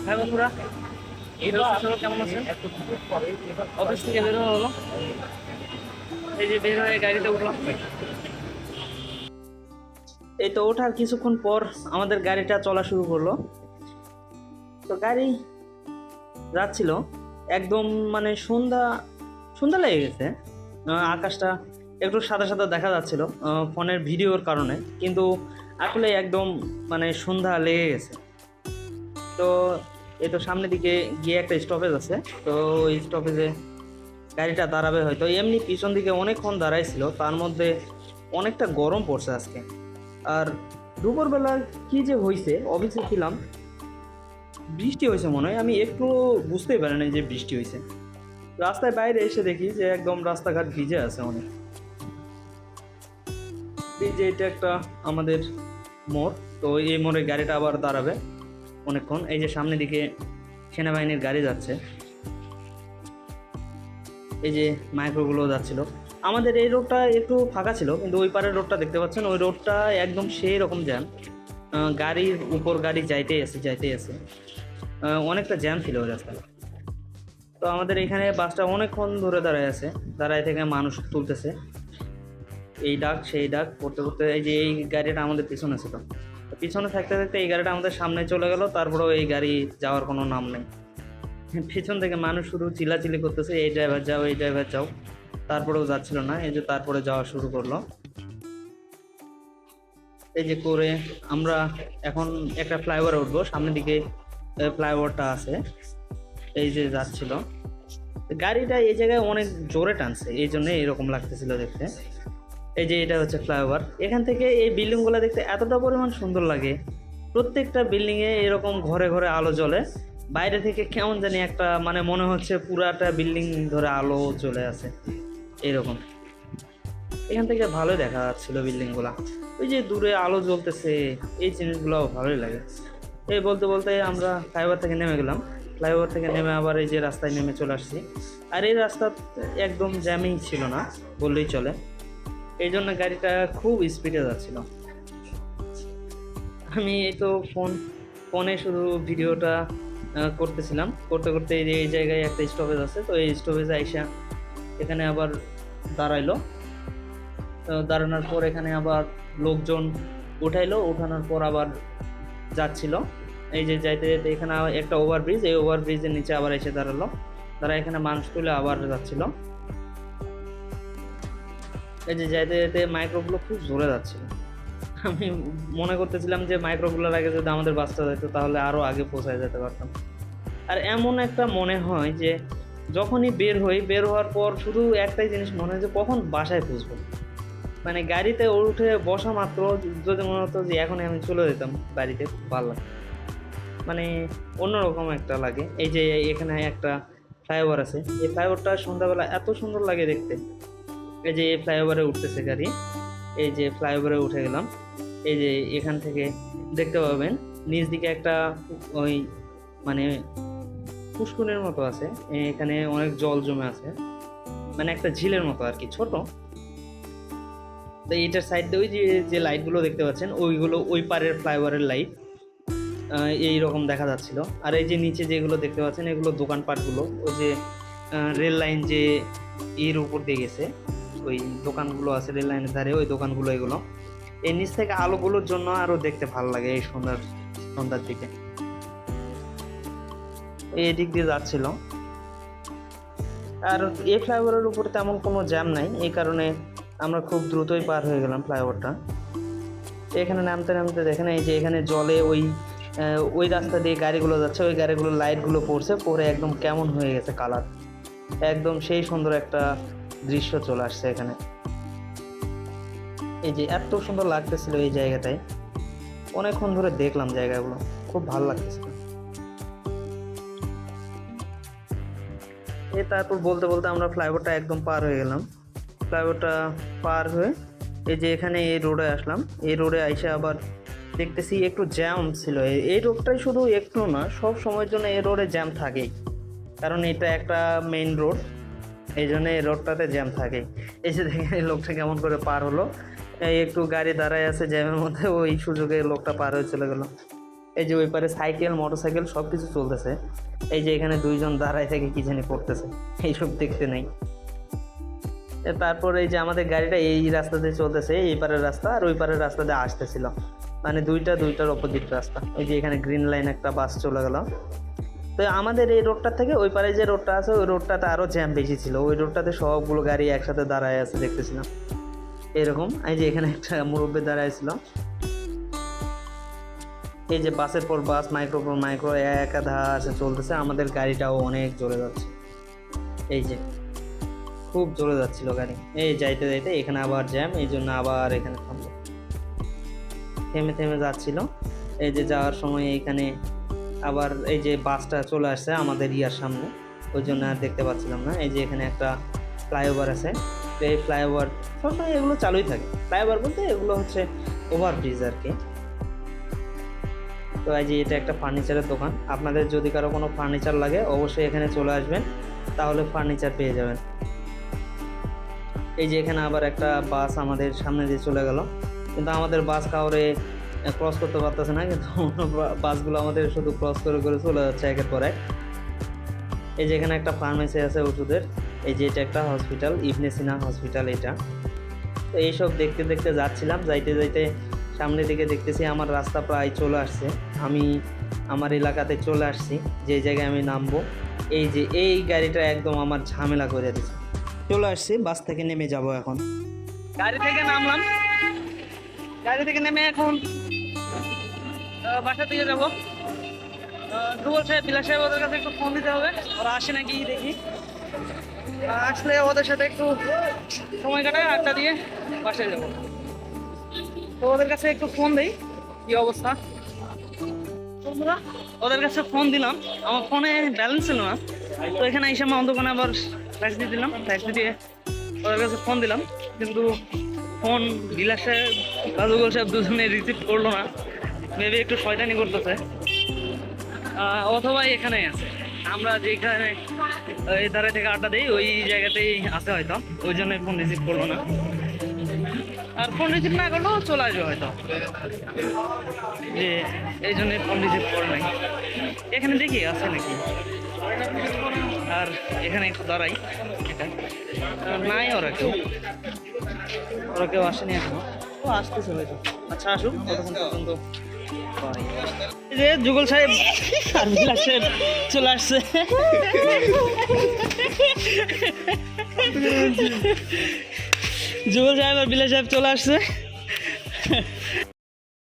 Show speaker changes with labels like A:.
A: হ্যাঁ বন্ধুরা, এই তো সবাই কেমন আছেন? অফিস থেকে বের হলো, এই যে বের হয়ে গাড়িতে উঠলাম। এই তো ওঠার কিছুক্ষণ পর আমাদের গাড়িটা চলা শুরু করলো। তো গাড়ি যাচ্ছিল একদম, মানে সন্ধ্যা সন্ধ্যা লেগে গেছে। আকাশটা একটু সাদা সাদা দেখা যাচ্ছিল ফোনের ভিডিওর কারণে, কিন্তু আসলে একদম মানে সন্ধ্যা লেগে গেছে। তো এই তো সামনের দিকে গিয়ে একটা স্টপেজ আছে, তো ওই স্টপেজে গাড়িটা দাঁড়াবে হয়তো। এমনি পিছন দিকে অনেকক্ষণ দাঁড়াইছিল, তার মধ্যে অনেকটা গরম পড়ছে আজকে। আর দুপুরবেলা কি যে হয়েছে, অফিসে ছিলাম, বৃষ্টি হয়েছে মনে হয়, আমি একটু বুঝতেই পারি না যে বৃষ্টি হয়েছে। রাস্তায় বাইরে এসে দেখি যে একদম রাস্তাঘাট ভিজে আছে অনেক। এই যে এটা একটা আমাদের মোড়, তো এই মোড়ে গাড়িটা আবার দাঁড়াবে অনেকক্ষণ। এই যে সামনের দিকে সেনাবাহিনীর গাড়ি যাচ্ছে, এই যে মাইক্রোগুলো যাচ্ছিল। আমাদের এই রোডটা একটু ফাঁকা ছিল, কিন্তু ওই পারের রোডটা দেখতে পাচ্ছেন, ওই রোডটা একদম সেই রকম জ্যাম। গাড়ির উপর গাড়ি যাইতেই আছে। অনেকটা জ্যাম ছিল ওই রাস্তায়। তো আমাদের এখানে বাসটা অনেকক্ষণ ধরে দাঁড়ায় আছে, দাঁড়ায় থেকে মানুষ তুলতেছে, এই ডাক সেই ডাক করতে করতে এই যে এই গাড়িটা আমাদের পিছনে ছিল। পিছনে থাকতে থাকতে এই গাড়িটা আমাদের সামনে চলে গেল, তারপরেও এই গাড়ি যাওয়ার কোনো নাম নেই। পিছন থেকে মানুষ শুধু চিল্লাচিল্লি করতেছে, এই ড্রাইভার যাও, এই ড্রাইভার যাও, তারপরেও যাচ্ছিল না। এই যে তারপরে যাওয়া শুরু করলো। এই যে করে আমরা এখন একটা ফ্লাইওভারে উঠবো, সামনের দিকে ফ্লাইওভারটা আছে, এই যে যাচ্ছিল গাড়িটা এই জায়গায় অনেক জোরে টানছে, এই জন্য এরকম লাগতেছিল দেখতে। এই যে এটা হচ্ছে ফ্লাইওভার, এখান থেকে এই বিল্ডিংগুলো দেখতে এতটা পরিমাণ সুন্দর লাগে। প্রত্যেকটা বিল্ডিংয়ে এরকম ঘরে ঘরে আলো জ্বলে, বাইরে থেকে কেমন জানি একটা মানে মনে হচ্ছে পুরাটা বিল্ডিং ধরে আলো জ্বলে আছে এরকম। এখান থেকে ভালোই দেখা যাচ্ছিল বিল্ডিংগুলো, ওই যে দূরে আলো জ্বলতেছে, এই জিনিসগুলো ভালোই লাগে। এই বলতে বলতে আমরা ফ্লাইওভার থেকে নেমে গেলাম। ফ্লাইওভার থেকে নেমে আবার এই যে রাস্তায় নেমে চলে আসছি। আর এই রাস্তা একদম জ্যামিং ছিল না বললেই চলে, এই জন্য গাড়িটা খুব স্পিডে যাচ্ছিল। আমি এই তো ফোনে শুধু ভিডিওটা করতেছিলাম, করতে করতে এই জায়গায় একটা স্টপেজ আছে, তো এই স্টপেজে আইসা এখানে আবার দাঁড়াইলো। দাঁড়ানোর পর এখানে আবার লোকজন ওঠানোর পর আবার যাচ্ছিল। এই যে যাইতে যেতে এখানে একটা ওভারব্রিজ, এই ওভারব্রিজের নিচে আবার এসে দাঁড়ালো, তারা এখানে মানুষ তুলে আবার যাচ্ছিল। এই যে যাইতে যেতে মাইক্রোগুলো খুব জোরে যাচ্ছিল। আমি মনে করতেছিলাম যে মাইক্রোগুলোর আগে যদি আমাদের বাসটা যেত তাহলে আরও আগে পৌঁছায় যেতে পারতাম। আর এমন একটা মনে হয় যে যখনই বের হওয়ার পর শুধু একটাই জিনিস মনে হয় যে কখন বাসায় পৌঁছবো। মানে গাড়িতে উঠে বসা মাত্র যদি মনে হতো যে এখনই আমি চলে যেতাম বাড়িতে, খুব ভালো লাগে, মানে অন্যরকম একটা লাগে। এই যে এখানে একটা ফ্লাইওভার আছে, এই ফ্লাইওভারটা সন্ধ্যাবেলা এত সুন্দর লাগে দেখতে। এই যে এই ফ্লাইওভারে উঠতেছে গাড়ি, এই যে ফ্লাইওভারে উঠে গেলাম। এই যে এখান থেকে দেখতে পাবেন নিচ দিকে একটা ওই মানে পুষ্করিণীর মতো আছে, এখানে অনেক জল জমে আছে, মানে একটা ঝিলের মতো আর কি, ছোট। তো এইটার সাইড দিয়ে ওই যে যে লাইটগুলো দেখতে পাচ্ছেন, ওইগুলো ওই পারের ফ্লাইওভারের লাইট এইরকম দেখা যাচ্ছিল। আর এই যে নিচে যেগুলো দেখতে পাচ্ছেন এগুলো দোকানপাটগুলো, ওই যে রেল লাইন যে এর উপর দিয়ে গেছে, ওই দোকানগুলো আছে রেল লাইনের ধারে, ওই দোকানগুলো এগুলো। এই নিচ থেকে আলোগুলোর জন্য আরো দেখতে ভালো লাগে এই সন্ধ্যার দিকে। এই দিক দিয়ে যাচ্ছিল। আর এই ফ্লাইওভারের উপর তেমন কোনো জ্যাম নাই, এই কারণে আমরা খুব দ্রুতই পার হয়ে গেলাম ফ্লাইওভারটা। এখানে নামতে নামতে দেখেন এই যে এখানে জলে ওই রাস্তা দিয়ে গাড়িগুলো যাচ্ছে, ওই গাড়িগুলোর লাইটগুলো পড়ে একদম কেমন হয়ে গেছে কালার, একদম সেই সুন্দর একটা দৃশ্য চলে আসছে এখানে। এই যে এত সুন্দর লাগতেছিল এই জায়গাটায়, অনেকক্ষণ ধরে দেখলাম জায়গাগুলো, খুব ভালো লাগতেছিল। তারপর বলতে বলতে আমরা ফ্লাইওভারটা একদম পার হয়ে গেলাম। ফ্লাইওভারটা পার হয়ে এই যে এখানে এই রোডে আসলাম। এই রোডে আইসা আবার দেখতেছি একটু জ্যাম ছিল। এই রোডটাই শুধু একটু না, সব সময়ের জন্য এই রোডে জ্যাম থাকেই, কারণ এটা একটা মেইন রোড, এই জন্য এই রোডটাতে জ্যাম থাকেই। এই যে দেখেন এই লোকটা কেমন করে পার হলো, এই একটু গাড়ি দাঁড়ায় আছে জ্যামের মধ্যে, ওই সুযোগে লোকটা পার হয়ে চলে গেল। এই যে ওই পারে সাইকেল মোটরসাইকেল সব কিছু চলতেছে। এই যে এখানে দুইজন দাঁড়ায় থেকে কি জানি করতেছে, এইসব দেখতে নেই। তারপর এই যে আমাদের গাড়িটা এই রাস্তা দিয়ে চলতেছে, এই পারের রাস্তা আর ওই পারের রাস্তা দিয়ে আসতেছিল, মানে দুইটার অপোজিট রাস্তা। এই যে এখানে গ্রিন লাইন একটা বাস চলে গেল। তো আমাদের এই রোডটা থেকে ওই পারে যে রোডটা আছে ওই রোডটাতে আরও জ্যাম বেশি ছিল, ওই রোডটাতে সবগুলো গাড়ি একসাথে দাঁড়ায় আছে দেখতেছিলাম এরকম। এই যে এখানে একটা মুরব্বী দাঁড়ায় ছিল। এই যে বাসের পর বাস, মাইক্রো পর মাইক্রো একাধারে চলতেছে, আমাদের গাড়িটাও অনেক জোরে যাচ্ছে। এই যে খুব জোরে যাচ্ছিল গাড়ি, এই যাইতে যাইতে এখানে আবার জ্যাম, এই জন্য আবার এখানে থামলো, থেমে থেমে যাচ্ছিল। এই যে যাওয়ার সময় এইখানে আবার এই যে বাসটা চলে আসছে আমাদের ইয়ার সামনে, ওই জন্য আর দেখতে পাচ্ছিলাম না। এই যে এখানে একটা ফ্লাইওভার আছে, তো এই ফ্লাইওভার সবসময় এগুলো চালুই থাকে। ফ্লাইওভার বলতে এগুলো হচ্ছে ওভারব্রিজ আর কি। তো এই যে এটা একটা ফার্নিচারের দোকান, আপনাদের যদি কারো কোনো ফার্নিচার লাগে অবশ্যই এখানে চলে আসবেন, তাহলে ফার্নিচার পেয়ে যাবেন। এই যে এখানে আবার একটা বাস আমাদের সামনে দিয়ে চলে গেল, কিন্তু আমাদের বাস কাউরে ক্রস করতে পারতেছে না, কিন্তু অন্য বাসগুলো আমাদের শুধু ক্রস করে করে চলে যাচ্ছে একের পর এক। এই যে এখানে একটা ফার্মেসি আছে ওষুধের, এই যে এটা একটা হসপিটাল, ইবনে সিনা হসপিটাল এটা। তো এইসব দেখতে দেখতে যাচ্ছিলাম, যাইতে যাইতে সামনের দিকে দেখতেছি আমার রাস্তা প্রায় চলে আসছে, আমি আমার এলাকাতে চলে আসছি, যে জায়গায় আমি নামবো। এই যে এই গাড়িটা একদম আমার ঝামেলা করে দিচ্ছে। চলে আসছি, বাস থেকে নেমে যাব এখন। গাড়ি থেকে নামলাম, গাড়ি থেকে নেমে এখন বাসার দিকে যাবো। রুবল সাহেব, বিলাস সাহেব, ওদের কাছে একটু ফোন দিতে হবে, ওরা আসে নাকি দেখি। আসলে ওদের সাথে একটু সময় কাটায় আড্ডা দিয়ে বাসায় যাবো। তো ওদের কাছে একটু ফোন দিই, কি অবস্থা। বন্ধুরা, ওদের কাছে ফোন দিলাম, আমার ফোনে ব্যালেন্স ছিল না, তো এখানে এসে আমার দোকানে আবার ট্যাক্সি দিয়ে দিলাম, ট্যাক্সি দিয়ে ওদের কাছে ফোন দিলাম, কিন্তু ফোন বিলাস সাহেব রাজুগোল সাহেব দুজনে রিসিভ করলো না, মেবি একটু শয়তানি করতেছে, অথবা এখানেই আছে, আমরা যেখানে এই ধারে থেকে আড্ডা দিই ওই জায়গাতেই আছে হয়তো, ওই জন্য ফোন রিসিভ করলো না। আর ফোন রিসিভ না করলেও চলে আসবে হয়তো, যে এই জন্যই ফোন রিসিভ করে নাই। এখানে দেখি আছে নাকি, আর এখানে একটু দাঁড়াই, এটা নাই, ওরা কেউ আসেনি এখনো, ও আসতেছে হয়তো। আচ্ছা আসুক, ততক্ষণ পর্যন্ত এই যে যুগল সাহেব আর বিলাস সাহেব চলে আসছে। যুগল সাহেব আর বিলাস সাহেব চলে আসছে।